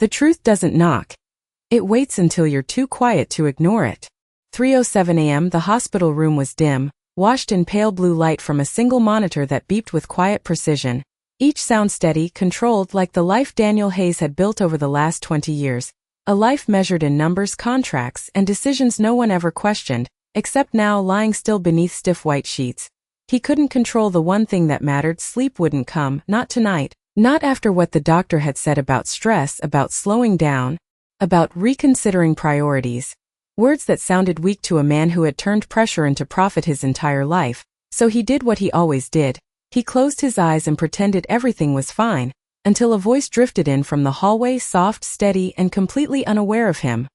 The truth doesn't knock. It waits until you're too quiet to ignore it. 3:07 a.m. The hospital room was dim, washed in pale blue light from a single monitor that beeped with quiet precision. Each sound steady, controlled like the life Daniel Hayes had built over the last 20 years. A life measured in numbers, contracts, and decisions no one ever questioned, except now lying still beneath stiff white sheets. He couldn't control the one thing that mattered. Sleep wouldn't come, not tonight, not after what the doctor had said about stress, about slowing down, about reconsidering priorities. Words that sounded weak to a man who had turned pressure into profit his entire life. So he did what he always did. He closed his eyes and pretended everything was fine, until a voice drifted in from the hallway, soft, steady, and completely unaware of him.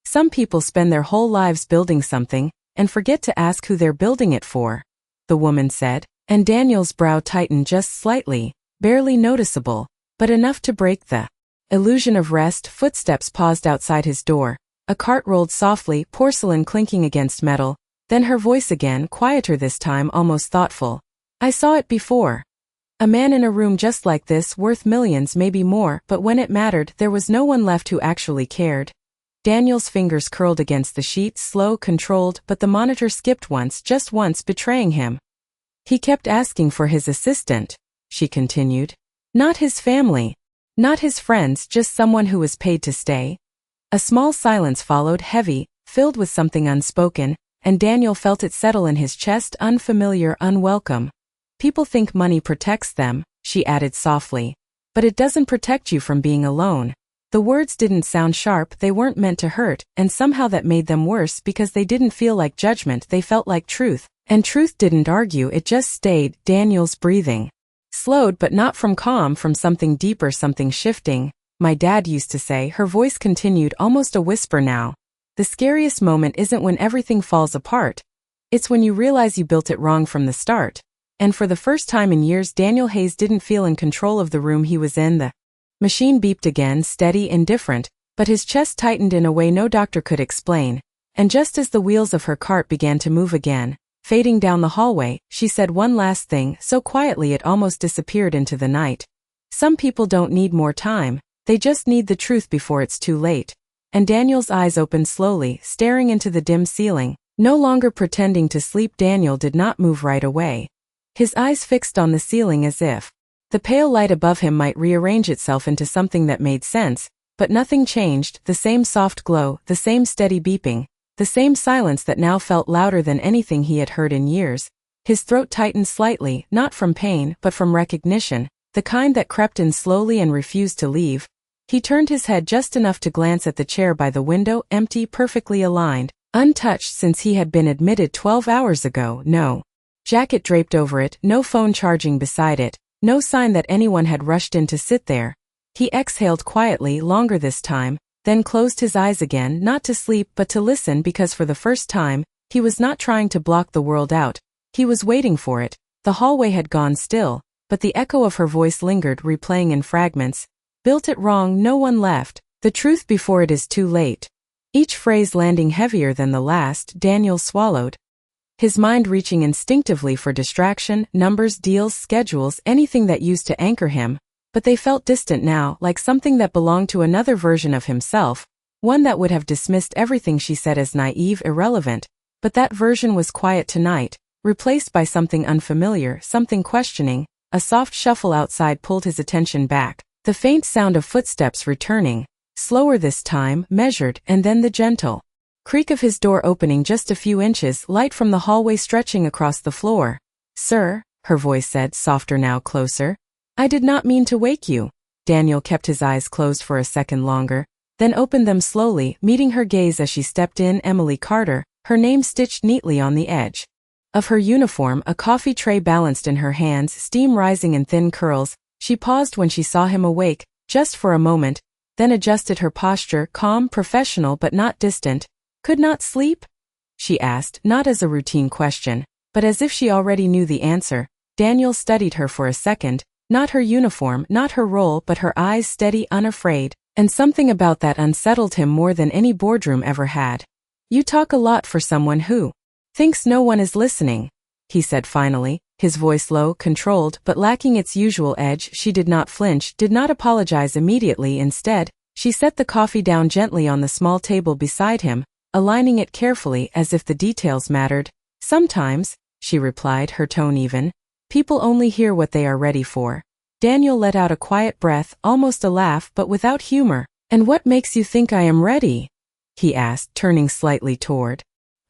Some people spend their whole lives building something, and forget to ask who they're building it for, the woman said, and Daniel's brow tightened just slightly, barely noticeable, but enough to break the illusion of rest. Footsteps paused outside his door. A cart rolled softly, porcelain clinking against metal, then her voice again, quieter this time, almost thoughtful. I saw it before. A man in a room just like this, worth millions, maybe more, but when it mattered, there was no one left who actually cared. Daniel's fingers curled against the sheet, slow, controlled, but the monitor skipped once, just once, betraying him. He kept asking for his assistant, she continued. Not his family. Not his friends, just someone who was paid to stay. A small silence followed, heavy, filled with something unspoken, and Daniel felt it settle in his chest, unfamiliar, unwelcome. People think money protects them, she added softly. But it doesn't protect you from being alone. The words didn't sound sharp, they weren't meant to hurt, and somehow that made them worse because they didn't feel like judgment, they felt like truth. And truth didn't argue, it just stayed. Daniel's breathing slowed, but not from calm, from something deeper, something shifting. My dad used to say, her voice continued, almost a whisper now. The scariest moment isn't when everything falls apart. It's when you realize you built it wrong from the start. And for the first time in years, Daniel Hayes didn't feel in control of the room he was in. The machine beeped again, steady, indifferent, but his chest tightened in a way no doctor could explain. And just as the wheels of her cart began to move again, fading down the hallway, she said one last thing, so quietly it almost disappeared into the night. Some people don't need more time. They just need the truth before it's too late. And Daniel's eyes opened slowly, staring into the dim ceiling. No longer pretending to sleep, Daniel did not move right away. His eyes fixed on the ceiling as if the pale light above him might rearrange itself into something that made sense, but nothing changed, the same soft glow, the same steady beeping, the same silence that now felt louder than anything he had heard in years. His throat tightened slightly, not from pain, but from recognition, the kind that crept in slowly and refused to leave. He turned his head just enough to glance at the chair by the window, empty, perfectly aligned, untouched since he had been admitted 12 hours ago. No jacket draped over it, no phone charging beside it, no sign that anyone had rushed in to sit there. He exhaled quietly, longer this time, then closed his eyes again, not to sleep but to listen, because for the first time, he was not trying to block the world out. He was waiting for it. The hallway had gone still, but the echo of her voice lingered, replaying in fragments. Built it wrong, no one left. The truth before it is too late. Each phrase landing heavier than the last. Daniel swallowed. His mind reaching instinctively for distraction, numbers, deals, schedules, anything that used to anchor him, but they felt distant now, like something that belonged to another version of himself, one that would have dismissed everything she said as naive, irrelevant. But that version was quiet tonight, replaced by something unfamiliar, something questioning. A soft shuffle outside pulled his attention back. The faint sound of footsteps returning, slower this time, measured, and then the gentle creak of his door opening just a few inches, light from the hallway stretching across the floor. Sir, her voice said, softer now, closer. I did not mean to wake you. Daniel kept his eyes closed for a second longer, then opened them slowly, meeting her gaze as she stepped in. Emily Carter, her name stitched neatly on the edge of her uniform, a coffee tray balanced in her hands, steam rising in thin curls. She paused when she saw him awake, just for a moment, then adjusted her posture, calm, professional but not distant. Could not sleep? She asked, not as a routine question, but as if she already knew the answer. Daniel studied her for a second, not her uniform, not her role, but her eyes, steady, unafraid, and something about that unsettled him more than any boardroom ever had. You talk a lot for someone who thinks no one is listening, he said finally, his voice low, controlled, but lacking its usual edge. She did not flinch, did not apologize immediately. Instead, She set the coffee down gently on the small table beside him, aligning it carefully as if the details mattered. Sometimes, she replied, her tone even. People only hear what they are ready for. Daniel let out a quiet breath, almost a laugh, but without humor. And what makes you think I am ready? He asked, turning slightly toward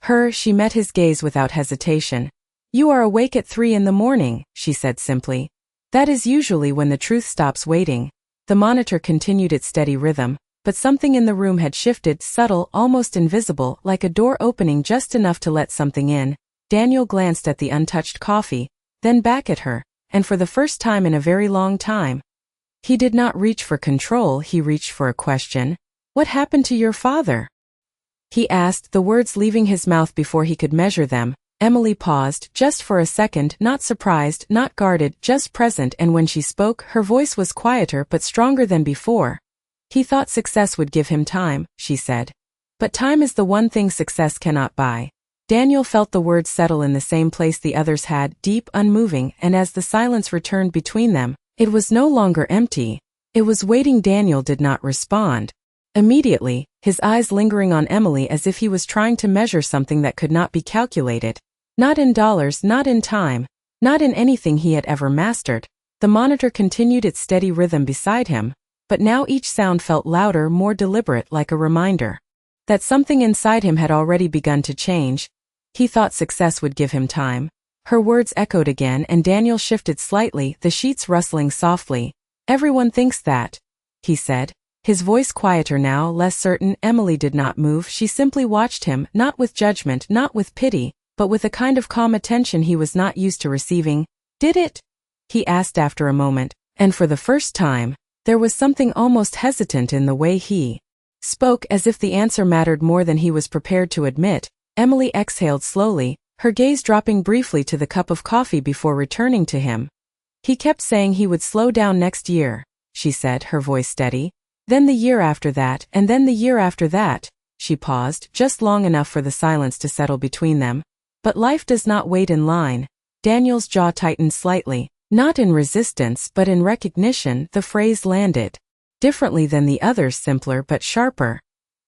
her. She met his gaze without hesitation. You are awake at 3 in the morning, she said simply. That is usually when the truth stops waiting. The monitor continued its steady rhythm, but something in the room had shifted, subtle, almost invisible, like a door opening just enough to let something in. Daniel glanced at the untouched coffee, then back at her, and for the first time in a very long time, he did not reach for control, he reached for a question. What happened to your father? He asked, the words leaving his mouth before he could measure them. Emily paused, just for a second, not surprised, not guarded, just present, and when she spoke, her voice was quieter but stronger than before. He thought success would give him time, she said. But time is the one thing success cannot buy. Daniel felt the words settle in the same place the others had, deep, unmoving, and as the silence returned between them, it was no longer empty. It was waiting. Daniel did not respond. Immediately, his eyes lingering on Emily as if he was trying to measure something that could not be calculated. Not in dollars, not in time, not in anything he had ever mastered. The monitor continued its steady rhythm beside him, but now each sound felt louder, more deliberate, like a reminder that something inside him had already begun to change. He thought success would give him time. Her words echoed again, and Daniel shifted slightly, the sheets rustling softly. Everyone thinks that, he said, his voice quieter now, less certain. Emily did not move. She simply watched him, not with judgment, not with pity, but with a kind of calm attention he was not used to receiving. Did it? He asked after a moment, and for the first time, there was something almost hesitant in the way he spoke, as if the answer mattered more than he was prepared to admit. Emily exhaled slowly, her gaze dropping briefly to the cup of coffee before returning to him. He kept saying he would slow down next year, she said, her voice steady. Then the year after that, and then the year after that. She paused, just long enough for the silence to settle between them. But life does not wait in line. Daniel's jaw tightened slightly, not in resistance but in recognition. The phrase landed differently than the others, simpler but sharper.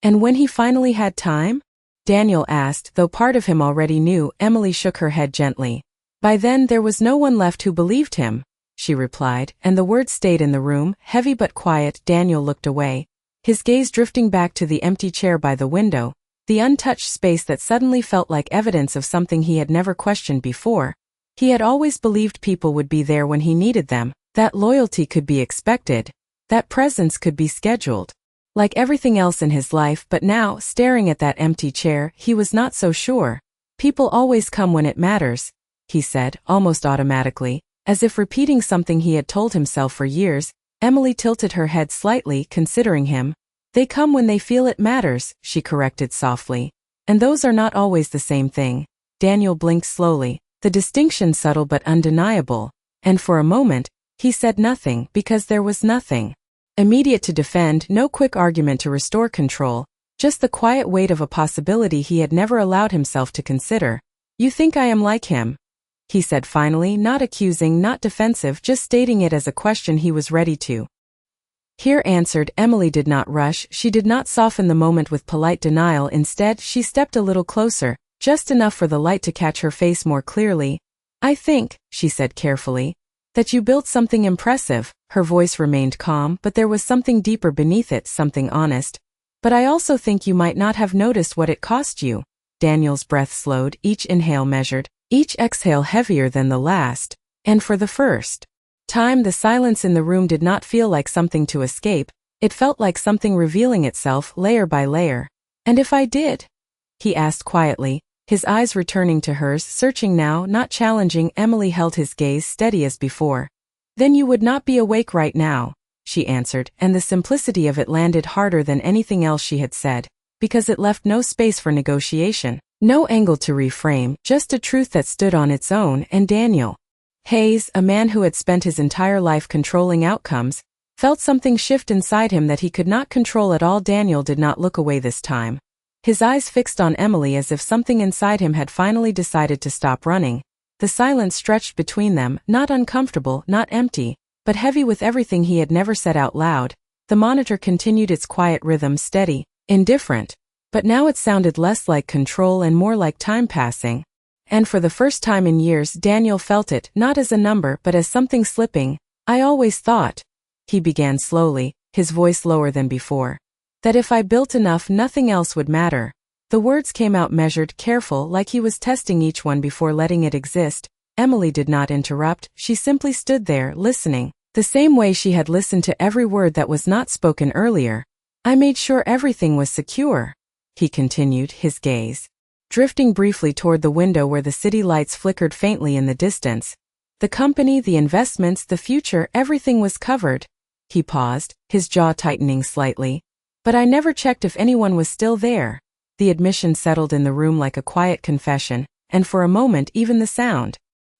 And when he finally had time? Daniel asked, though part of him already knew. Emily shook her head gently. By then there was no one left who believed him, she replied, and the words stayed in the room, heavy but quiet. Daniel looked away, his gaze drifting back to the empty chair by the window, the untouched space that suddenly felt like evidence of something he had never questioned before. He had always believed people would be there when he needed them, that loyalty could be expected, that presence could be scheduled, like everything else in his life. But now, staring at that empty chair, he was not so sure. People always come when it matters, he said, almost automatically, as if repeating something he had told himself for years. Emily tilted her head slightly, considering him. They come when they feel it matters, she corrected softly. And those are not always the same thing. Daniel blinked slowly, the distinction subtle but undeniable, and for a moment, he said nothing, because there was nothing immediate to defend, no quick argument to restore control, just the quiet weight of a possibility he had never allowed himself to consider. You think I am like him? He said finally, not accusing, not defensive, just stating it as a question he was ready to hear answered. Emily did not rush, she did not soften the moment with polite denial. Instead, she stepped a little closer, just enough for the light to catch her face more clearly. I think, she said carefully, that you built something impressive. Her voice remained calm, but there was something deeper beneath it, something honest. But I also think you might not have noticed what it cost you. Daniel's breath slowed, each inhale measured, each exhale heavier than the last, and for the first time the silence in the room did not feel like something to escape, it felt like something revealing itself layer by layer. And if I did? He asked quietly, his eyes returning to hers, searching now, not challenging. Emily held his gaze steady as before. Then you would not be awake right now, she answered, and the simplicity of it landed harder than anything else she had said, because it left no space for negotiation, no angle to reframe, just a truth that stood on its own. And Daniel Hayes, a man who had spent his entire life controlling outcomes, felt something shift inside him that he could not control at all. Daniel did not look away this time. His eyes fixed on Emily as if something inside him had finally decided to stop running. The silence stretched between them, not uncomfortable, not empty, but heavy with everything he had never said out loud. The monitor continued its quiet rhythm, steady, indifferent. But now it sounded less like control and more like time passing. And for the first time in years, Daniel felt it, not as a number but as something slipping. I always thought, he began slowly, his voice lower than before, that if I built enough, nothing else would matter. The words came out measured, careful, like he was testing each one before letting it exist. Emily did not interrupt, she simply stood there, listening, the same way she had listened to every word that was not spoken earlier. I made sure everything was secure, he continued, his gaze drifting briefly toward the window where the city lights flickered faintly in the distance. The company, the investments, the future, everything was covered. He paused, his jaw tightening slightly. But I never checked if anyone was still there. The admission settled in the room like a quiet confession, and for a moment even the sound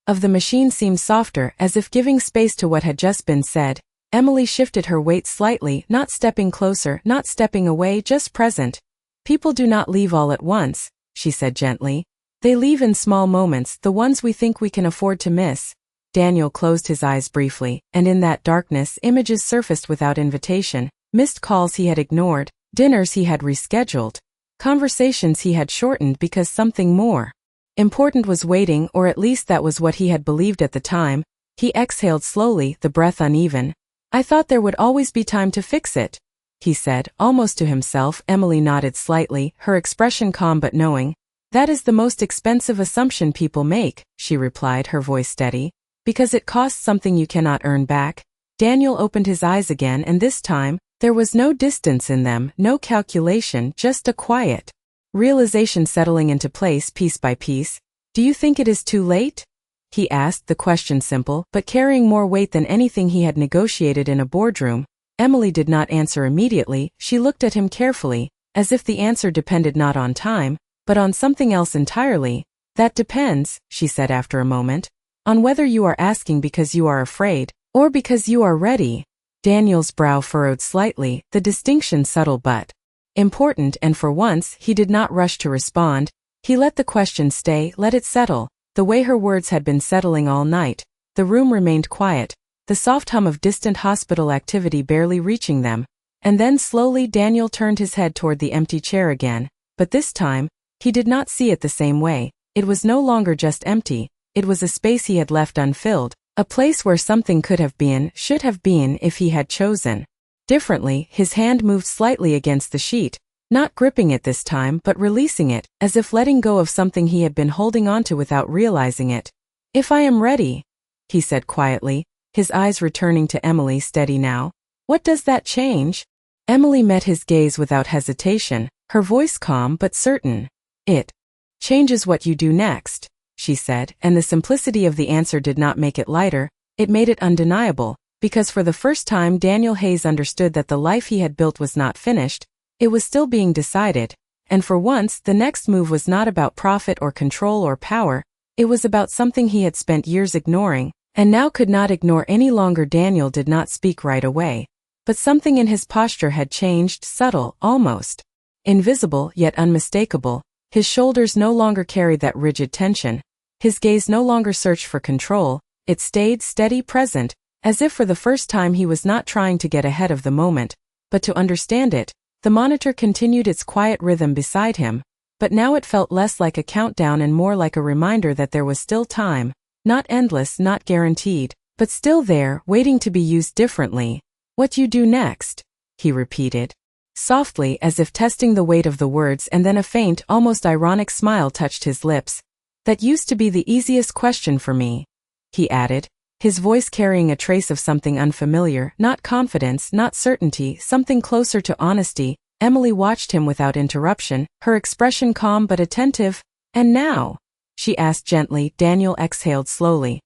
of the machine seemed softer, as if giving space to what had just been said. Emily shifted her weight slightly, not stepping closer, not stepping away, just present. People do not leave all at once, she said gently. They leave in small moments, the ones we think we can afford to miss. Daniel closed his eyes briefly, and in that darkness, images surfaced without invitation. Missed calls he had ignored, dinners he had rescheduled, conversations he had shortened because something more important was waiting, or at least that was what he had believed at the time. He exhaled slowly, the breath uneven. I thought there would always be time to fix it, he said, almost to himself. Emily nodded slightly, her expression calm but knowing. That is the most expensive assumption people make, she replied, her voice steady. Because it costs something you cannot earn back. Daniel opened his eyes again, and this time, there was no distance in them, no calculation, just a quiet realization settling into place piece by piece. Do you think it is too late? He asked, the question simple, but carrying more weight than anything he had negotiated in a boardroom. Emily did not answer immediately, she looked at him carefully, as if the answer depended not on time, but on something else entirely. That depends, she said after a moment, on whether you are asking because you are afraid, or because you are ready. Daniel's brow furrowed slightly, the distinction subtle but important, and for once, he did not rush to respond. He let the question stay, let it settle, the way her words had been settling all night. The room remained quiet, the soft hum of distant hospital activity barely reaching them. And then slowly Daniel turned his head toward the empty chair again, but this time, he did not see it the same way. It was no longer just empty, it was a space he had left unfilled, a place where something could have been, should have been, if he had chosen differently. His hand moved slightly against the sheet, not gripping it this time but releasing it, as if letting go of something he had been holding onto without realizing it. If I am ready, he said quietly, his eyes returning to Emily, steady now. What does that change? Emily met his gaze without hesitation, her voice calm but certain. It changes what you do next, she said, and the simplicity of the answer did not make it lighter, it made it undeniable, because for the first time Daniel Hayes understood that the life he had built was not finished, it was still being decided, and for once the next move was not about profit or control or power, it was about something he had spent years ignoring, and now could not ignore any longer. Daniel did not speak right away, but something in his posture had changed, subtle, almost invisible, yet unmistakable. His shoulders no longer carried that rigid tension, his gaze no longer searched for control, it stayed steady, present, as if for the first time he was not trying to get ahead of the moment, but to understand it. The monitor continued its quiet rhythm beside him, but now it felt less like a countdown and more like a reminder that there was still time, not endless, not guaranteed, but still there, waiting to be used differently. What you do next? He repeated, softly, as if testing the weight of the words, and then a faint, almost ironic smile touched his lips. That used to be the easiest question for me, he added, his voice carrying a trace of something unfamiliar, not confidence, not certainty, something closer to honesty. Emily watched him without interruption, her expression calm but attentive. And now? She asked gently. Daniel exhaled slowly,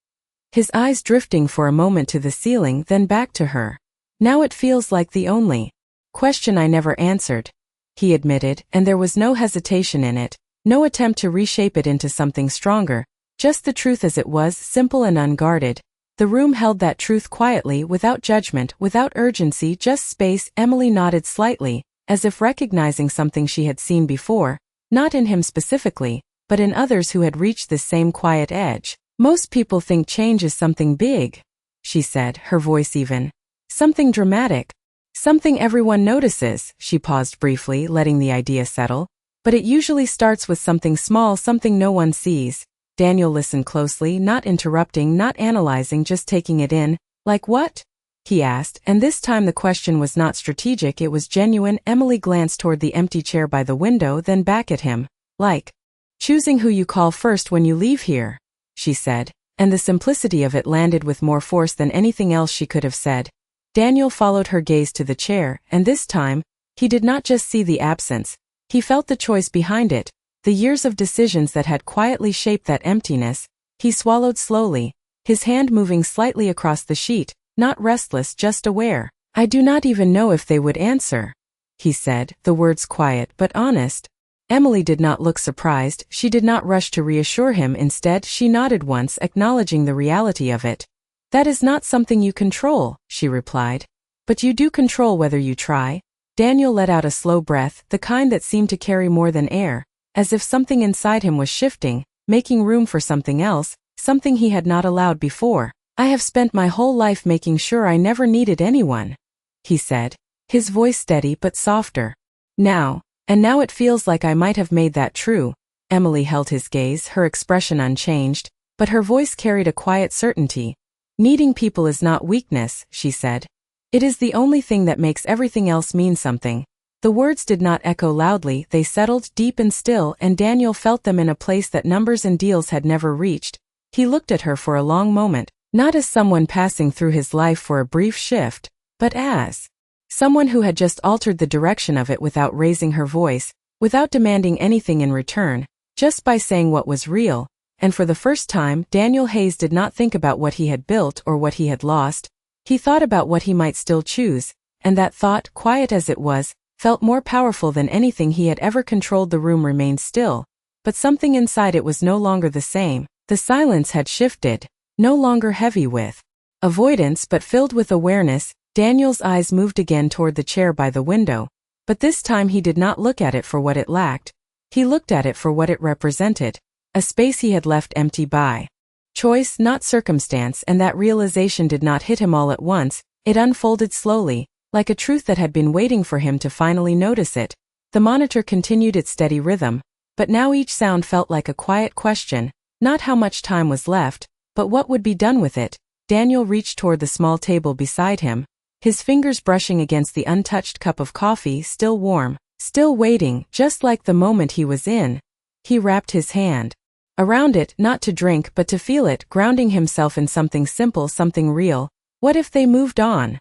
his eyes drifting for a moment to the ceiling, then back to her. Now it feels like the only question I never answered, he admitted, and there was no hesitation in it, no attempt to reshape it into something stronger, just the truth as it was, simple and unguarded. The room held that truth quietly, without judgment, without urgency, just space. Emily nodded slightly, as if recognizing something she had seen before, not in him specifically, but in others who had reached this same quiet edge. Most people think change is something big, she said, her voice even. Something dramatic. Something everyone notices, she paused briefly, letting the idea settle. But it usually starts with something small, something no one sees. Daniel listened closely, not interrupting, not analyzing, just taking it in. Like what? He asked, and this time the question was not strategic, it was genuine. Emily glanced toward the empty chair by the window, then back at him. Like choosing who you call first when you leave here, she said, and the simplicity of it landed with more force than anything else she could have said. Daniel followed her gaze to the chair, and this time, he did not just see the absence, he felt the choice behind it, the years of decisions that had quietly shaped that emptiness. He swallowed slowly, his hand moving slightly across the sheet, not restless, just aware. I do not even know if they would answer, he said, the words quiet but honest. Emily did not look surprised, she did not rush to reassure him, instead she nodded once, acknowledging the reality of it. That is not something you control, she replied. But you do control whether you try. Daniel let out a slow breath, the kind that seemed to carry more than air, as if something inside him was shifting, making room for something else, something he had not allowed before. I have spent my whole life making sure I never needed anyone, he said, his voice steady but softer. Now it feels like I might have made that true. Emily held his gaze, her expression unchanged, but her voice carried a quiet certainty. Needing people is not weakness, she said. It is the only thing that makes everything else mean something. The words did not echo loudly, they settled deep and still, and Daniel felt them in a place that numbers and deals had never reached. He looked at her for a long moment, not as someone passing through his life for a brief shift, but as someone who had just altered the direction of it without raising her voice, without demanding anything in return, just by saying what was real. And for the first time, Daniel Hayes did not think about what he had built or what he had lost. He thought about what he might still choose, and that thought, quiet as it was, felt more powerful than anything he had ever controlled. The room remained still, but something inside it was no longer the same. The silence had shifted, no longer heavy with avoidance but filled with awareness. Daniel's eyes moved again toward the chair by the window, but this time he did not look at it for what it lacked. He looked at it for what it represented, a space he had left empty by choice, not circumstance, and that realization did not hit him all at once. It unfolded slowly, like a truth that had been waiting for him to finally notice it. The monitor continued its steady rhythm, but now each sound felt like a quiet question, not how much time was left, but what would be done with it. Daniel reached toward the small table beside him, his fingers brushing against the untouched cup of coffee, still warm, still waiting, just like the moment he was in. He wrapped his hand around it, not to drink but to feel it, grounding himself in something simple, something real. What if they moved on?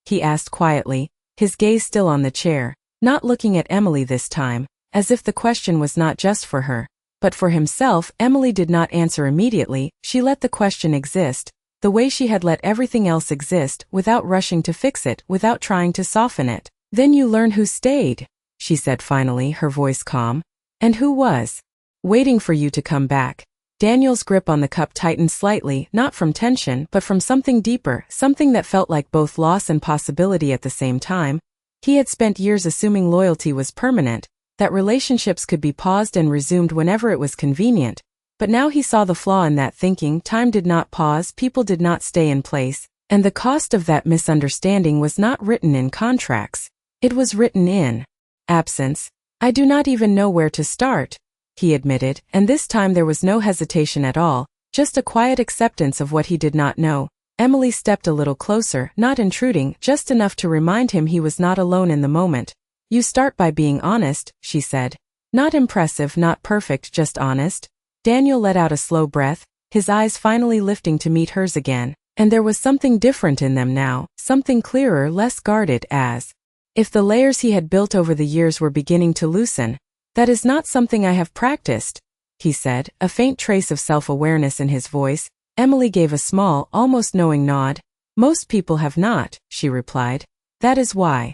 He asked quietly, his gaze still on the chair, not looking at Emily this time, as if the question was not just for her, but for himself. Emily did not answer immediately, she let the question exist, the way she had let everything else exist, without rushing to fix it, without trying to soften it. Then you learn who stayed, she said finally, her voice calm. And who was waiting for you to come back. Daniel's grip on the cup tightened slightly, not from tension, but from something deeper, something that felt like both loss and possibility at the same time. He had spent years assuming loyalty was permanent, that relationships could be paused and resumed whenever it was convenient. But now he saw the flaw in that thinking. Time did not pause, people did not stay in place, and the cost of that misunderstanding was not written in contracts. It was written in absence. I do not even know where to start, he admitted, and this time there was no hesitation at all, just a quiet acceptance of what he did not know. Emily stepped a little closer, not intruding, just enough to remind him he was not alone in the moment. You start by being honest, she said. Not impressive, not perfect, just honest. Daniel let out a slow breath, his eyes finally lifting to meet hers again, and there was something different in them now, something clearer, less guarded, as if the layers he had built over the years were beginning to loosen. That is not something I have practiced, he said, a faint trace of self-awareness in his voice. Emily gave a small, almost knowing nod. Most people have not, she replied. That is why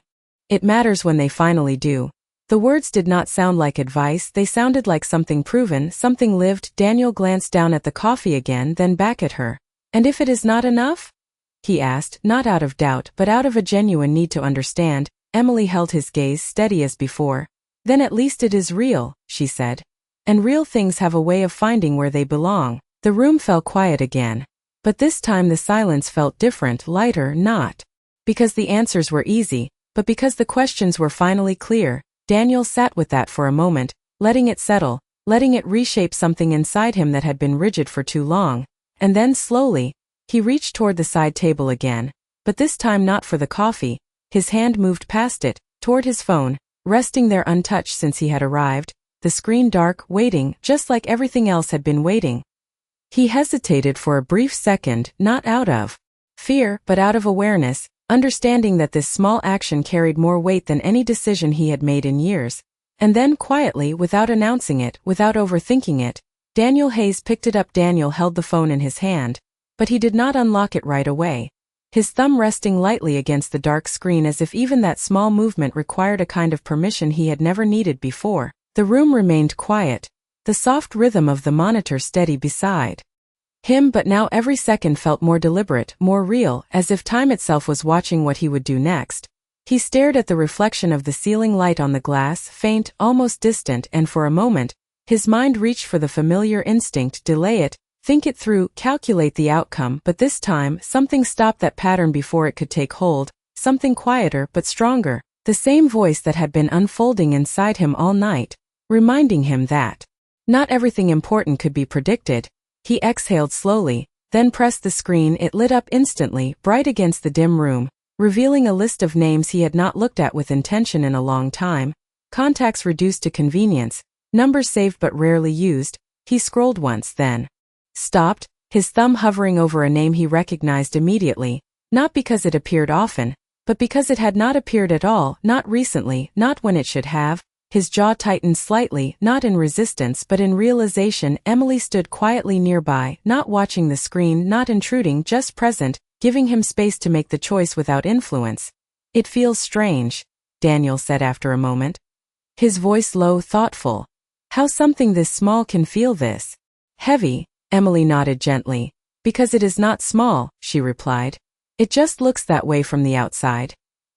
it matters when they finally do. The words did not sound like advice, they sounded like something proven, something lived. Daniel glanced down at the coffee again, then back at her. And if it is not enough? He asked, not out of doubt, but out of a genuine need to understand. Emily held his gaze steady as before. Then at least it is real, she said. And real things have a way of finding where they belong. The room fell quiet again. But this time the silence felt different, lighter, not because the answers were easy, but because the questions were finally clear. Daniel sat with that for a moment, letting it settle, letting it reshape something inside him that had been rigid for too long. And then slowly, he reached toward the side table again, but this time not for the coffee. His hand moved past it, toward his phone, resting there untouched since he had arrived, the screen dark, waiting, just like everything else had been waiting. He hesitated for a brief second, not out of fear, but out of awareness, understanding that this small action carried more weight than any decision he had made in years. And then quietly, without announcing it, without overthinking it, Daniel Hayes picked it up. Daniel held the phone in his hand, but he did not unlock it right away, his thumb resting lightly against the dark screen as if even that small movement required a kind of permission he had never needed before. The room remained quiet, the soft rhythm of the monitor steady beside him, but now every second felt more deliberate, more real, as if time itself was watching what he would do next. He stared at the reflection of the ceiling light on the glass, faint, almost distant, and for a moment, his mind reached for the familiar instinct, delay it, think it through, calculate the outcome, but this time, something stopped that pattern before it could take hold, something quieter but stronger, the same voice that had been unfolding inside him all night, reminding him that not everything important could be predicted. He exhaled slowly, then pressed the screen. It lit up instantly, bright against the dim room, revealing a list of names he had not looked at with intention in a long time, contacts reduced to convenience, numbers saved but rarely used. He scrolled once, then stopped, his thumb hovering over a name he recognized immediately, not because it appeared often, but because it had not appeared at all, not recently, not when it should have. His jaw tightened slightly, not in resistance but in realization. Emily stood quietly nearby, not watching the screen, not intruding, just present, giving him space to make the choice without influence. "It feels strange," Daniel said after a moment, his voice low, thoughtful. "How something this small can feel this heavy." Emily nodded gently. "Because it is not small," she replied. "It just looks that way from the outside."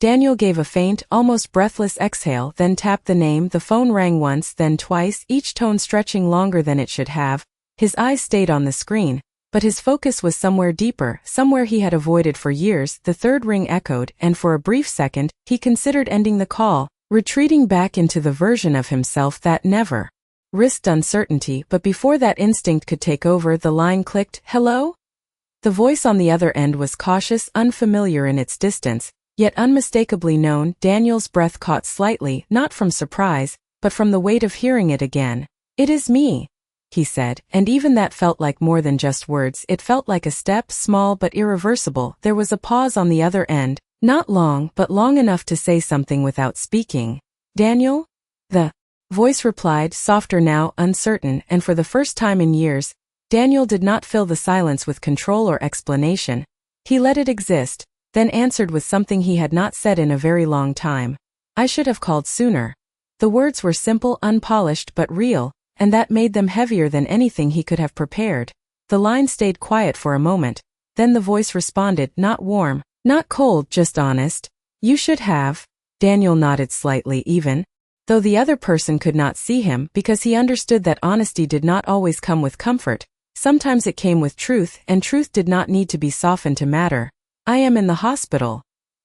Daniel gave a faint, almost breathless exhale, then tapped the name. The phone rang once, then twice, each tone stretching longer than it should have. His eyes stayed on the screen, but his focus was somewhere deeper, somewhere he had avoided for years. The third ring echoed, and for a brief second, he considered ending the call, retreating back into the version of himself that never risked uncertainty. But before that instinct could take over, the line clicked. "Hello?" The voice on the other end was cautious, unfamiliar in its distance, yet unmistakably known. Daniel's breath caught slightly, not from surprise, but from the weight of hearing it again. "It is me," he said, and even that felt like more than just words. It felt like a step, small but irreversible. There was a pause on the other end, not long, but long enough to say something without speaking. "Daniel?" The voice replied, softer now, uncertain, and for the first time in years, Daniel did not fill the silence with control or explanation. He let it exist, then answered with something he had not said in a very long time. "I should have called sooner." The words were simple, unpolished but real, and that made them heavier than anything he could have prepared. The line stayed quiet for a moment, then the voice responded, not warm, not cold, just honest. "You should have." Daniel nodded slightly, even though the other person could not see him, because he understood that honesty did not always come with comfort. Sometimes it came with truth, and truth did not need to be softened to matter. "I am in the hospital,"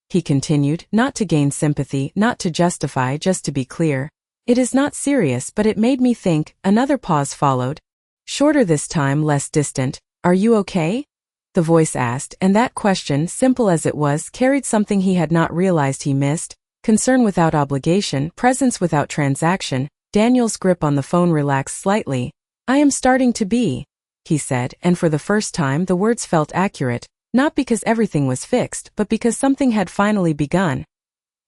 he continued, not to gain sympathy, not to justify, just to be clear. "It is not serious, but it made me think." Another pause followed, shorter this time, less distant. "Are you okay?" the voice asked, and that question, simple as it was, carried something he had not realized he missed: concern without obligation, presence without transaction. Daniel's grip on the phone relaxed slightly. "I am starting to be," he said, and for the first time the words felt accurate. Not because everything was fixed, but because something had finally begun.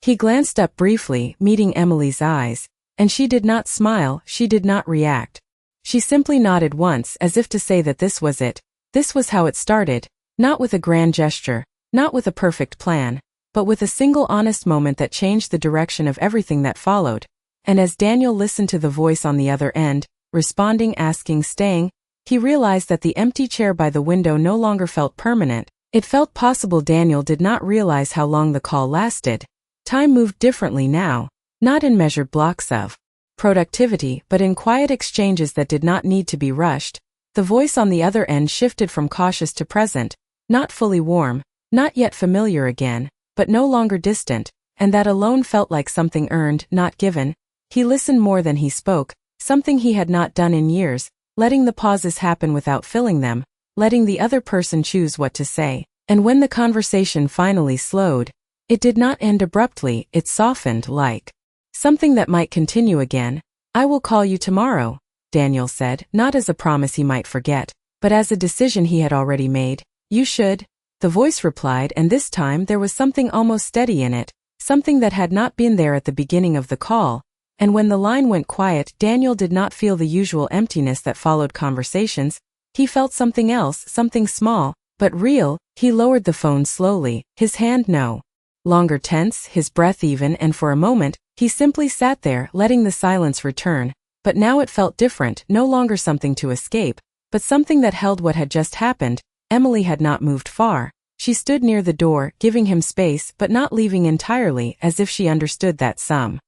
He glanced up briefly, meeting Emily's eyes, and she did not smile, she did not react. She simply nodded once, as if to say that this was it. This was how it started, not with a grand gesture, not with a perfect plan, but with a single honest moment that changed the direction of everything that followed. And as Daniel listened to the voice on the other end, responding, asking, staying, he realized that the empty chair by the window no longer felt permanent. It felt possible. Daniel did not realize how long the call lasted. Time moved differently now, not in measured blocks of productivity, but in quiet exchanges that did not need to be rushed. The voice on the other end shifted from cautious to present, not fully warm, not yet familiar again, but no longer distant, and that alone felt like something earned, not given. He listened more than he spoke, something he had not done in years, letting the pauses happen without filling them, letting the other person choose what to say. And when the conversation finally slowed, it did not end abruptly, it softened like something that might continue again. "I will call you tomorrow," Daniel said, not as a promise he might forget, but as a decision he had already made. "You should," the voice replied, and this time there was something almost steady in it, something that had not been there at the beginning of the call. And when the line went quiet, Daniel did not feel the usual emptiness that followed conversations. He felt something else, something small, but real. He lowered the phone slowly, his hand no longer tense, his breath even, and for a moment, he simply sat there, letting the silence return. But now it felt different, no longer something to escape, but something that held what had just happened. Emily had not moved far. She stood near the door, giving him space, but not leaving entirely, as if she understood that some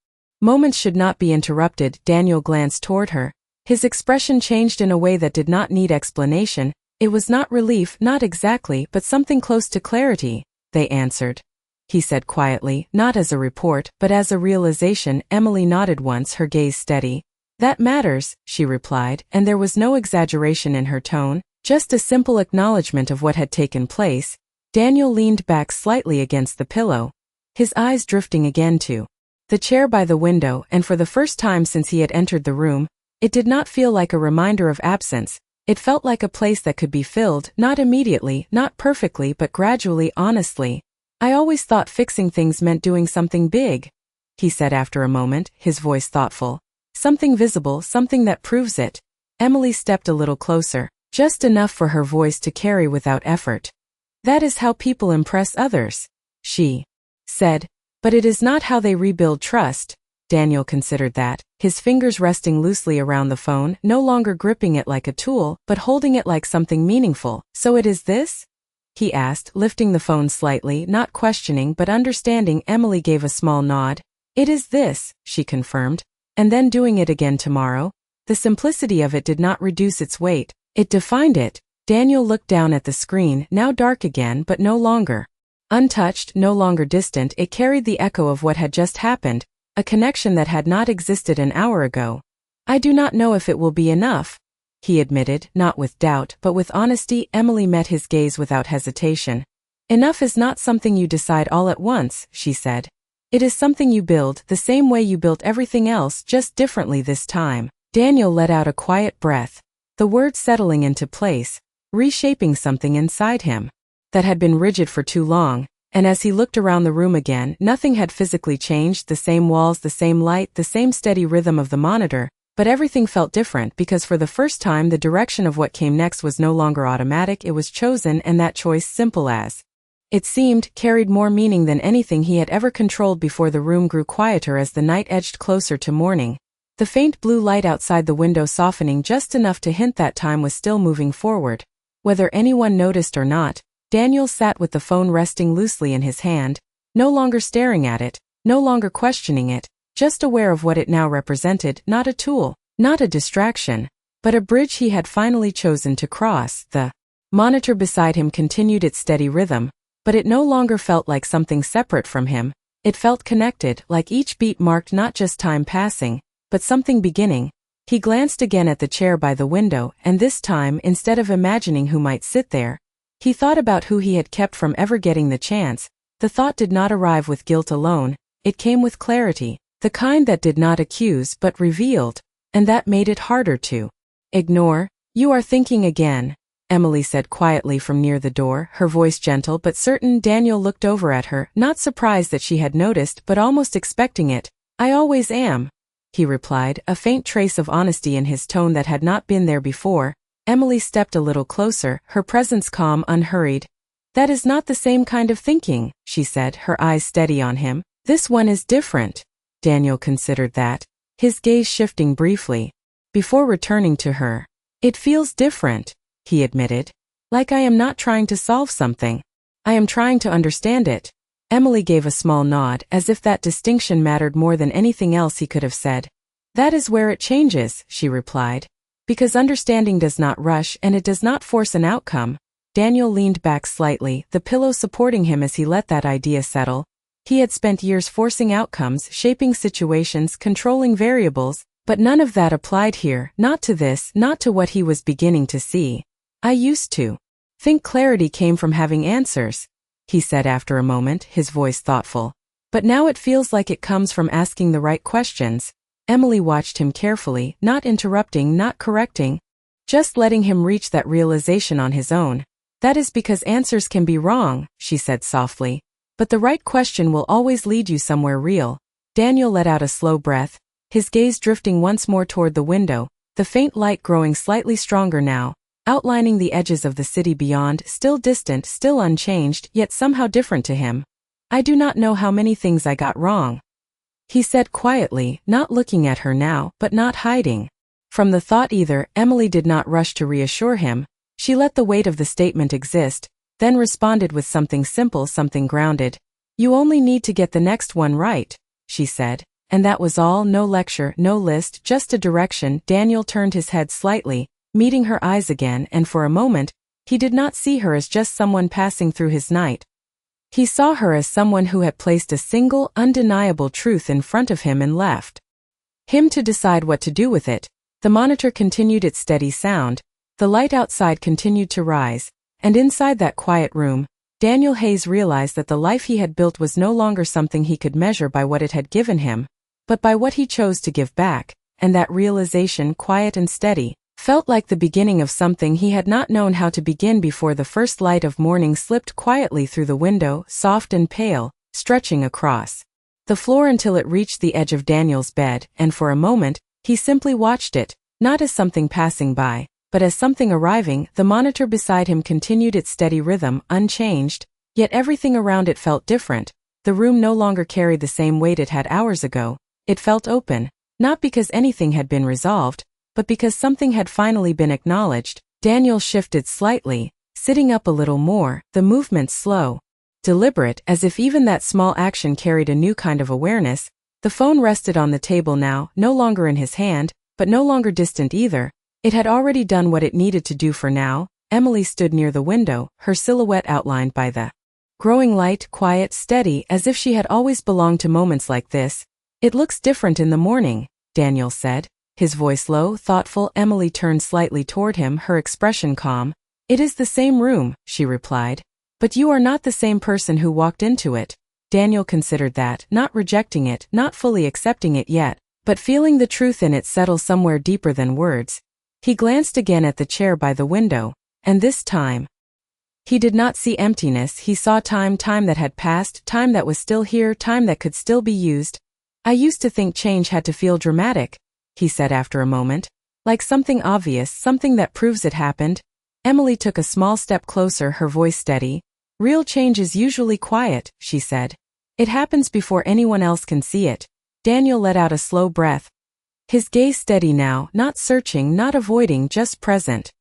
moments should not be interrupted. Daniel glanced toward her. His expression changed in a way that did not need explanation. It was not relief, not exactly, but something close to clarity. "They answered," he said quietly, not as a report, but as a realization. Emily nodded once, her gaze steady. "That matters," she replied, and there was no exaggeration in her tone, just a simple acknowledgement of what had taken place. Daniel leaned back slightly against the pillow, his eyes drifting again to the chair by the window, and for the first time since he had entered the room, it did not feel like a reminder of absence. It felt like a place that could be filled, not immediately, not perfectly, but gradually, honestly. "I always thought fixing things meant doing something big," he said after a moment, his voice thoughtful. "Something visible, something that proves it." Emily stepped a little closer, just enough for her voice to carry without effort. "That is how people impress others," she said. "But it is not how they rebuild trust." Daniel considered that, his fingers resting loosely around the phone, no longer gripping it like a tool, but holding it like something meaningful. "So it is this?" he asked, lifting the phone slightly, not questioning but understanding. Emily gave a small nod. "It is this," she confirmed. "And then doing it again tomorrow?" The simplicity of it did not reduce its weight, it defined it. Daniel looked down at the screen, now dark again but no longer untouched, no longer distant. It carried the echo of what had just happened, a connection that had not existed an hour ago. "I do not know if it will be enough," he admitted, not with doubt, but with honesty. Emily met his gaze without hesitation. "Enough is not something you decide all at once," she said. "It is something you build, the same way you built everything else, just differently this time." Daniel let out a quiet breath, the words settling into place, reshaping something inside him that had been rigid for too long. And as he looked around the room again, nothing had physically changed, the same walls, the same light, the same steady rhythm of the monitor, but everything felt different because for the first time the direction of what came next was no longer automatic, it was chosen, and that choice, simple as it seemed, carried more meaning than anything he had ever controlled before. The room grew quieter as the night edged closer to morning, the faint blue light outside the window softening just enough to hint that time was still moving forward. Whether anyone noticed or not, Daniel sat with the phone resting loosely in his hand, no longer staring at it, no longer questioning it, just aware of what it now represented, not a tool, not a distraction, but a bridge he had finally chosen to cross. The monitor beside him continued its steady rhythm, but it no longer felt like something separate from him. It felt connected, like each beat marked not just time passing, but something beginning. He glanced again at the chair by the window, and this time, instead of imagining who might sit there, he thought about who he had kept from ever getting the chance. The thought did not arrive with guilt alone, it came with clarity, the kind that did not accuse but revealed, and that made it harder to ignore. "You are thinking again," Emily said quietly from near the door, her voice gentle but certain. Daniel looked over at her, not surprised that she had noticed but almost expecting it. "I always am," he replied, a faint trace of honesty in his tone that had not been there before. Emily stepped a little closer, her presence calm, unhurried. "That is not the same kind of thinking," she said, her eyes steady on him. "This one is different." Daniel considered that, his gaze shifting briefly, before returning to her. "It feels different," he admitted. "Like I am not trying to solve something. I am trying to understand it." Emily gave a small nod, as if that distinction mattered more than anything else he could have said. "That is where it changes," she replied. "Because understanding does not rush and it does not force an outcome." Daniel leaned back slightly, the pillow supporting him as he let that idea settle. He had spent years forcing outcomes, shaping situations, controlling variables, but none of that applied here, not to this, not to what he was beginning to see. I used to think clarity came from having answers, he said after a moment, his voice thoughtful. But now it feels like it comes from asking the right questions. Emily watched him carefully, not interrupting, not correcting, just letting him reach that realization on his own. That is because answers can be wrong, she said softly. But the right question will always lead you somewhere real. Daniel let out a slow breath, his gaze drifting once more toward the window, the faint light growing slightly stronger now, outlining the edges of the city beyond, still distant, still unchanged, yet somehow different to him. I do not know how many things I got wrong, he said quietly, not looking at her now, but not hiding from the thought either. Emily did not rush to reassure him. She let the weight of the statement exist, then responded with something simple, something grounded. You only need to get the next one right, she said. And that was all, no lecture, no list, just a direction. Daniel turned his head slightly, meeting her eyes again, and for a moment, he did not see her as just someone passing through his night. He saw her as someone who had placed a single, undeniable truth in front of him and left him to decide what to do with it. The monitor continued its steady sound, the light outside continued to rise, and inside that quiet room, Daniel Hayes realized that the life he had built was no longer something he could measure by what it had given him, but by what he chose to give back, and that realization, quiet and steady, felt like the beginning of something he had not known how to begin before. The first light of morning slipped quietly through the window, soft and pale, stretching across the floor until it reached the edge of Daniel's bed, and for a moment, he simply watched it, not as something passing by, but as something arriving. The monitor beside him continued its steady rhythm, unchanged, yet everything around it felt different. The room no longer carried the same weight it had hours ago. It felt open, not because anything had been resolved, but because something had finally been acknowledged. Daniel shifted slightly, sitting up a little more, the movement slow, deliberate, as if even that small action carried a new kind of awareness. The phone rested on the table now, no longer in his hand, but no longer distant either. It had already done what it needed to do for now. Emily stood near the window, her silhouette outlined by the growing light, quiet, steady, as if she had always belonged to moments like this. It looks different in the morning, Daniel said, his voice low, thoughtful. Emily turned slightly toward him, her expression calm. It is the same room, she replied. But you are not the same person who walked into it. Daniel considered that, not rejecting it, not fully accepting it yet, but feeling the truth in it settle somewhere deeper than words. He glanced again at the chair by the window, and this time, he did not see emptiness. He saw time, time that had passed, time that was still here, time that could still be used. I used to think change had to feel dramatic, he said after a moment, like something obvious, something that proves it happened. Emily took a small step closer, her voice steady. Real change is usually quiet, she said. It happens before anyone else can see it. Daniel let out a slow breath, his gaze steady now, not searching, not avoiding, just present.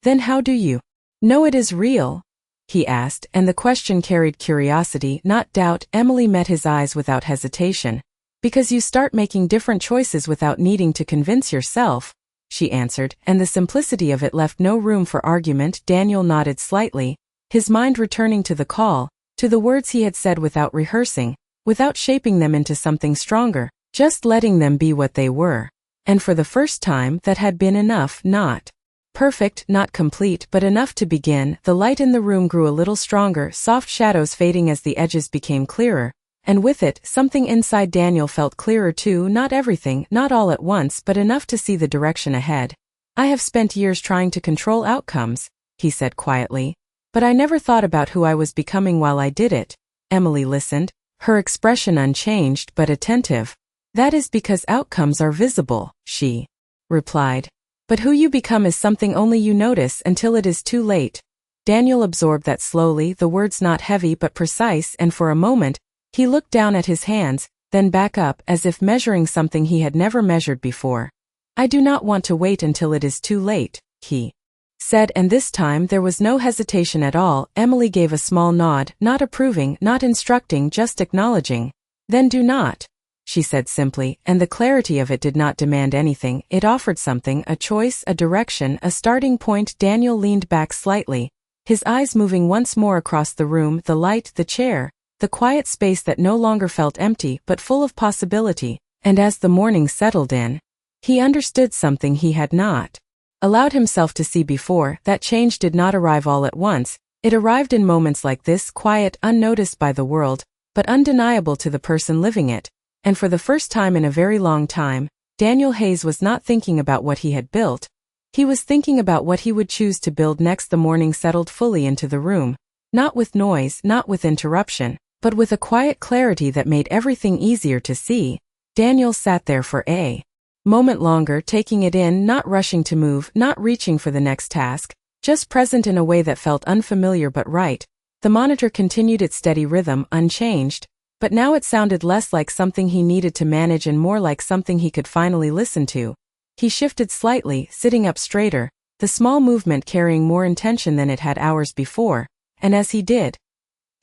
Then how do you know it is real? He asked, and the question carried curiosity, not doubt. Emily met his eyes without hesitation. Because you start making different choices without needing to convince yourself, she answered, and the simplicity of it left no room for argument. Daniel nodded slightly, his mind returning to the call, to the words he had said without rehearsing, without shaping them into something stronger, just letting them be what they were. And for the first time, that had been enough, not perfect, not complete, but enough to begin. The light in the room grew a little stronger, soft shadows fading as the edges became clearer, and with it, something inside Daniel felt clearer too, not everything, not all at once, but enough to see the direction ahead. I have spent years trying to control outcomes, he said quietly, but I never thought about who I was becoming while I did it. Emily listened, her expression unchanged but attentive. That is because outcomes are visible, she replied. But who you become is something only you notice until it is too late. Daniel absorbed that slowly, the words not heavy but precise, and for a moment, he looked down at his hands, then back up as if measuring something he had never measured before. I do not want to wait until it is too late, he said, and this time there was no hesitation at all. Emily gave a small nod, not approving, not instructing, just acknowledging. Then do not, she said simply, and the clarity of it did not demand anything. It offered something, a choice, a direction, a starting point. Daniel leaned back slightly, his eyes moving once more across the room, the light, the chair, the quiet space that no longer felt empty but full of possibility, and as the morning settled in, he understood something he had not allowed himself to see before. That change did not arrive all at once, it arrived in moments like this, quiet, unnoticed by the world, but undeniable to the person living it, and for the first time in a very long time, Daniel Hayes was not thinking about what he had built. He was thinking about what he would choose to build next. The morning settled fully into the room, not with noise, not with interruption, but with a quiet clarity that made everything easier to see. Daniel sat there for a moment longer, taking it in, not rushing to move, not reaching for the next task, just present in a way that felt unfamiliar but right. The monitor continued its steady rhythm, unchanged, but now it sounded less like something he needed to manage and more like something he could finally listen to. He shifted slightly, sitting up straighter, the small movement carrying more intention than it had hours before, and as he did,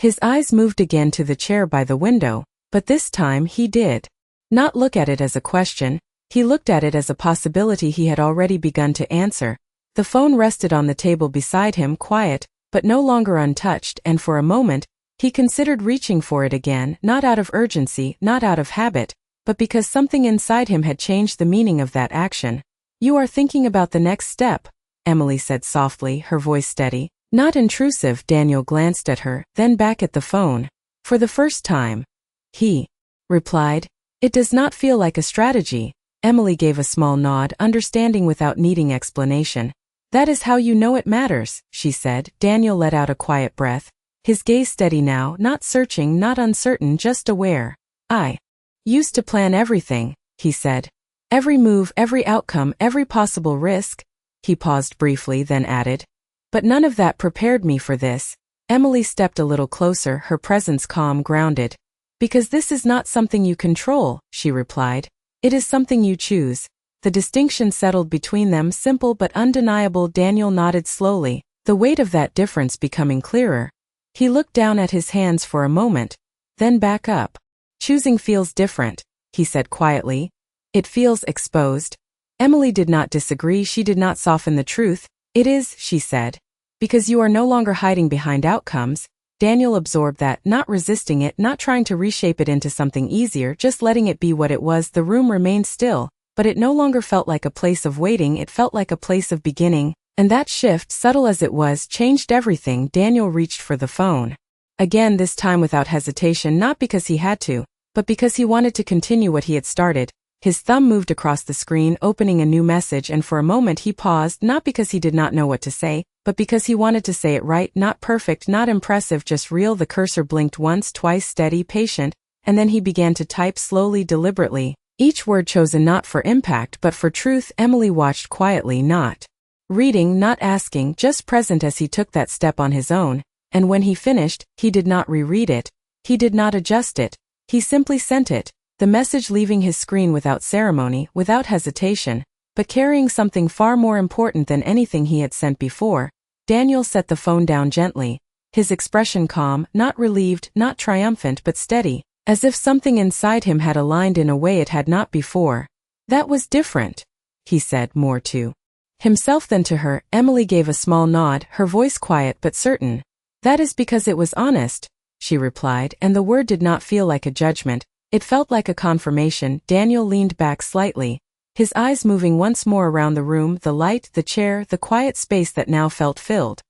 his eyes moved again to the chair by the window, but this time he did not look at it as a question, he looked at it as a possibility he had already begun to answer. The phone rested on the table beside him, quiet, but no longer untouched, and for a moment, he considered reaching for it again, not out of urgency, not out of habit, but because something inside him had changed the meaning of that action. "You are thinking about the next step," Emily said softly, her voice steady, not intrusive. Daniel glanced at her, then back at the phone. "For the first time," he replied. "It does not feel like a strategy." Emily gave a small nod, understanding without needing explanation. "That is how you know it matters," she said. Daniel let out a quiet breath, his gaze steady now, not searching, not uncertain, just aware. "I used to plan everything," he said. "Every move, every outcome, every possible risk." He paused briefly, then added, "But none of that prepared me for this." Emily stepped a little closer, her presence calm, grounded. "Because this is not something you control," she replied. "It is something you choose." The distinction settled between them, simple but undeniable. Daniel nodded slowly, the weight of that difference becoming clearer. He looked down at his hands for a moment, then back up. "Choosing feels different," he said quietly. "It feels exposed." Emily did not disagree, she did not soften the truth. "It is," she said. "Because you are no longer hiding behind outcomes." Daniel absorbed that, not resisting it, not trying to reshape it into something easier, just letting it be what it was. The room remained still, but it no longer felt like a place of waiting, it felt like a place of beginning, and that shift, subtle as it was, changed everything. Daniel reached for the phone. Again, this time without hesitation, not because he had to, but because he wanted to continue what he had started. His thumb moved across the screen, opening a new message, and for a moment he paused, not because he did not know what to say, but because he wanted to say it right, not perfect, not impressive, just real. The cursor blinked once, twice, steady, patient, and then he began to type slowly, deliberately, each word chosen not for impact but for truth. Emily watched quietly, not reading, not asking, just present as he took that step on his own, and when he finished, he did not reread it, he did not adjust it, he simply sent it, the message leaving his screen without ceremony, without hesitation, but carrying something far more important than anything he had sent before. Daniel set the phone down gently, his expression calm, not relieved, not triumphant but steady, as if something inside him had aligned in a way it had not before. "That was different," he said, more to himself than to her. Emily gave a small nod, her voice quiet but certain. "That is because it was honest," she replied, and the word did not feel like a judgment, it felt like a confirmation. Daniel leaned back slightly, his eyes moving once more around the room, the light, the chair, the quiet space that now felt filled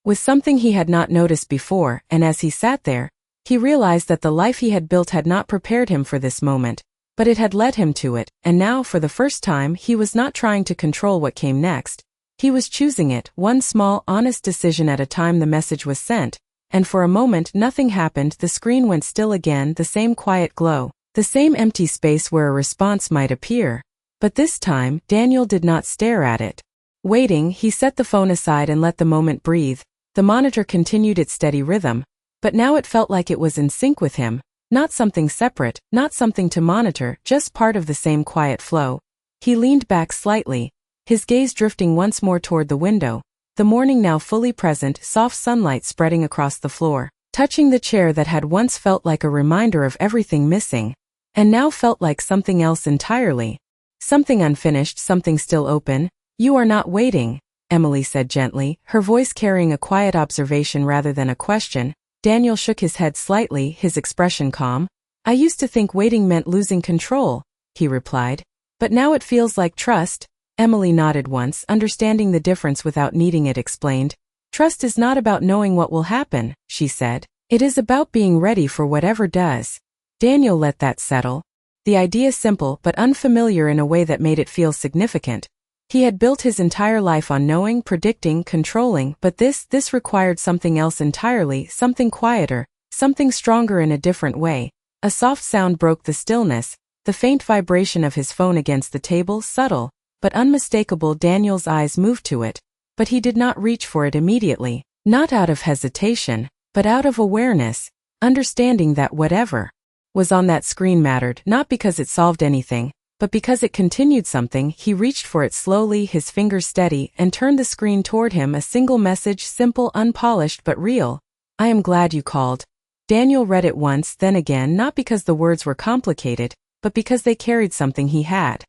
with something he had not noticed before, and as he sat there, he realized that the life he had built had not prepared him for this moment, but it had led him to it, and now, for the first time, he was not trying to control what came next. He was choosing it, one small, honest decision at a time. The message was sent, and for a moment nothing happened. The screen went still again, the same quiet glow, the same empty space where a response might appear. But this time, Daniel did not stare at it. Waiting, he set the phone aside and let the moment breathe. The monitor continued its steady rhythm, but now it felt like it was in sync with him, not something separate, not something to monitor, just part of the same quiet flow. He leaned back slightly, his gaze drifting once more toward the window, the morning now fully present, soft sunlight spreading across the floor, touching the chair that had once felt like a reminder of everything missing, and now felt like something else entirely. Something unfinished, something still open. "You are not waiting," Emily said gently, her voice carrying a quiet observation rather than a question. Daniel shook his head slightly, his expression calm. I used to think waiting meant losing control, he replied. But now it feels like trust. Emily nodded once, understanding the difference without needing it explained. Trust is not about knowing what will happen, she said. It is about being ready for whatever does. Daniel let that settle. The idea simple but unfamiliar in a way that made it feel significant. He had built his entire life on knowing, predicting, controlling, but this required something else entirely, something quieter, something stronger in a different way. A soft sound broke the stillness, the faint vibration of his phone against the table, subtle, but unmistakable. Daniel's eyes moved to it, but he did not reach for it immediately, not out of hesitation, but out of awareness, understanding that whatever was on that screen mattered, not because it solved anything, but because it continued something. He reached for it slowly, his fingers steady, and turned the screen toward him. A single message, simple, unpolished but real. I am glad you called. Daniel read it once, then again, not because the words were complicated, but because they carried something he had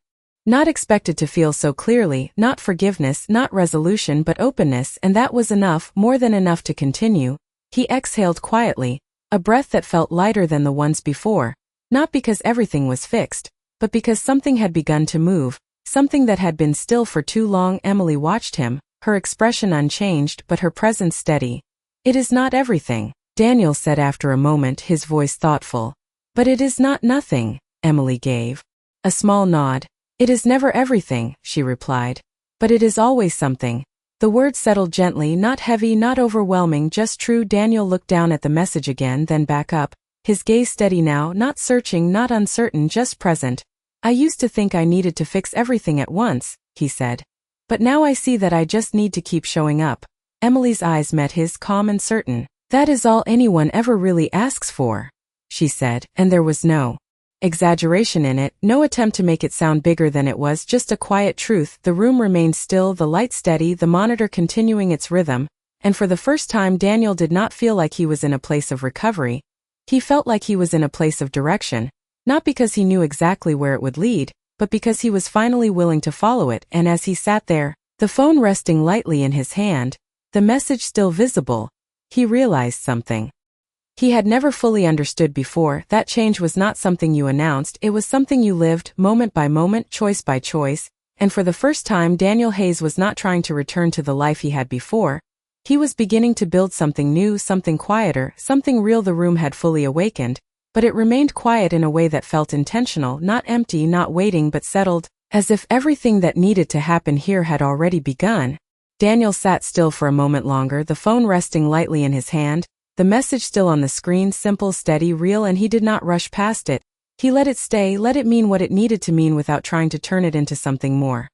not expected to feel so clearly, not forgiveness, not resolution, but openness, and that was enough, more than enough to continue. He exhaled quietly, a breath that felt lighter than the ones before, not because everything was fixed, but because something had begun to move, something that had been still for too long. Emily watched him, her expression unchanged but her presence steady. It is not everything, Daniel said after a moment, his voice thoughtful. But it is not nothing, Emily gave a small nod. It is never everything, she replied. But it is always something. The words settled gently, not heavy, not overwhelming, just true. Daniel looked down at the message again, then back up, his gaze steady now, not searching, not uncertain, just present. I used to think I needed to fix everything at once, he said. But now I see that I just need to keep showing up. Emily's eyes met his, calm and certain. That is all anyone ever really asks for, she said, and there was no exaggeration in it, no attempt to make it sound bigger than it was, just a quiet truth. The room remained still, the light steady, the monitor continuing its rhythm, and for the first time Daniel did not feel like he was in a place of recovery. He felt like he was in a place of direction, not because he knew exactly where it would lead, but because he was finally willing to follow it. And as he sat there, the phone resting lightly in his hand, the message still visible, he realized something he had never fully understood before. That change was not something you announced, it was something you lived, moment by moment, choice by choice, and for the first time Daniel Hayes was not trying to return to the life he had before. He was beginning to build something new, something quieter, something real. The room had fully awakened, but it remained quiet in a way that felt intentional, not empty, not waiting, but settled, as if everything that needed to happen here had already begun. Daniel sat still for a moment longer, the phone resting lightly in his hand, the message still on the screen, simple, steady, real, and he did not rush past it. He let it stay, let it mean what it needed to mean without trying to turn it into something more.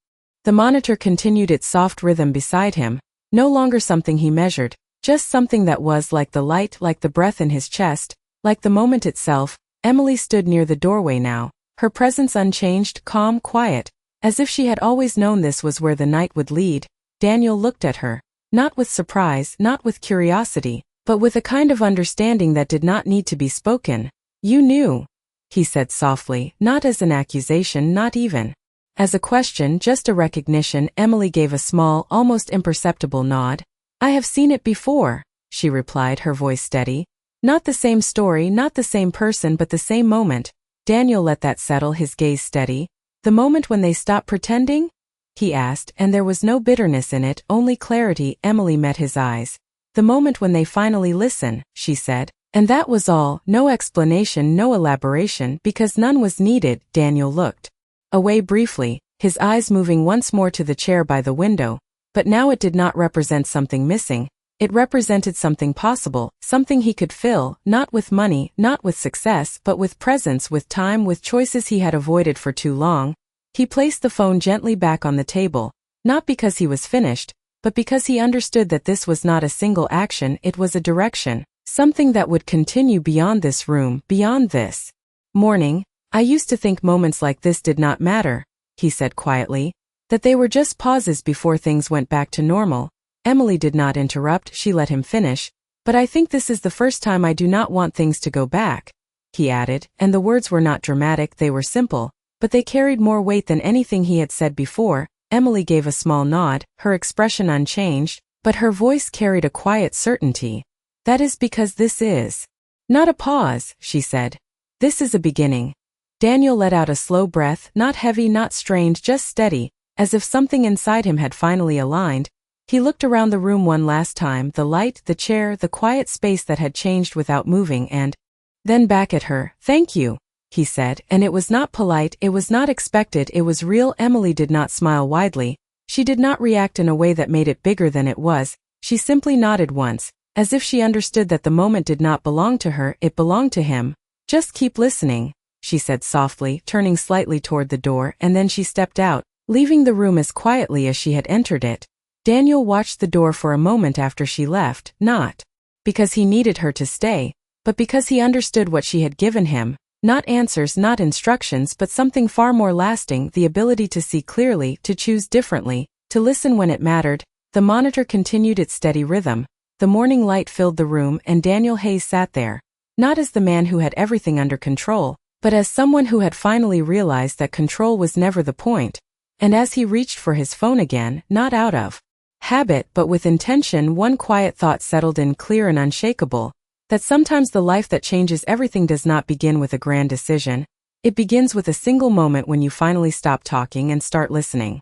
The monitor continued its soft rhythm beside him, no longer something he measured, just something that was like the light, like the breath in his chest, like the moment itself. Emily stood near the doorway now, her presence unchanged, calm, quiet, as if she had always known this was where the night would lead. Daniel looked at her, not with surprise, not with curiosity, but with a kind of understanding that did not need to be spoken. You knew, he said softly, not as an accusation, not even as a question, just a recognition. Emily gave a small, almost imperceptible nod. I have seen it before, she replied, her voice steady. Not the same story, not the same person, but the same moment. Daniel let that settle, his gaze steady. The moment when they stopped pretending? He asked, and there was no bitterness in it, only clarity. Emily met his eyes. The moment when they finally listen, she said. And that was all, no explanation, no elaboration, because none was needed. Daniel looked away briefly, his eyes moving once more to the chair by the window, but now it did not represent something missing, it represented something possible, something he could fill, not with money, not with success, but with presence, with time, with choices he had avoided for too long. He placed the phone gently back on the table, not because he was finished, but because he understood that this was not a single action, it was a direction, something that would continue beyond this room, beyond this morning. I used to think moments like this did not matter, he said quietly, that they were just pauses before things went back to normal. Emily did not interrupt, she let him finish. But I think this is the first time I do not want things to go back, he added, and the words were not dramatic, they were simple, but they carried more weight than anything he had said before. Emily gave a small nod, her expression unchanged, but her voice carried a quiet certainty. That is because this is not a pause, she said. This is a beginning. Daniel let out a slow breath, not heavy, not strained, just steady, as if something inside him had finally aligned. He looked around the room one last time, the light, the chair, the quiet space that had changed without moving, and then back at her. Thank you, he said, and it was not polite, it was not expected, it was real. Emily did not smile widely. She did not react in a way that made it bigger than it was. She simply nodded once, as if she understood that the moment did not belong to her, it belonged to him. Just keep listening, she said softly, turning slightly toward the door, and then she stepped out, leaving the room as quietly as she had entered it. Daniel watched the door for a moment after she left, not because he needed her to stay, but because he understood what she had given him. Not answers, not instructions, but something far more lasting, the ability to see clearly, to choose differently, to listen when it mattered. The monitor continued its steady rhythm. The morning light filled the room, and Daniel Hayes sat there, not as the man who had everything under control, but as someone who had finally realized that control was never the point. And as he reached for his phone again, not out of habit but with intention, one quiet thought settled in, clear and unshakable, that sometimes the life that changes everything does not begin with a grand decision. It begins with a single moment when you finally stop talking and start listening.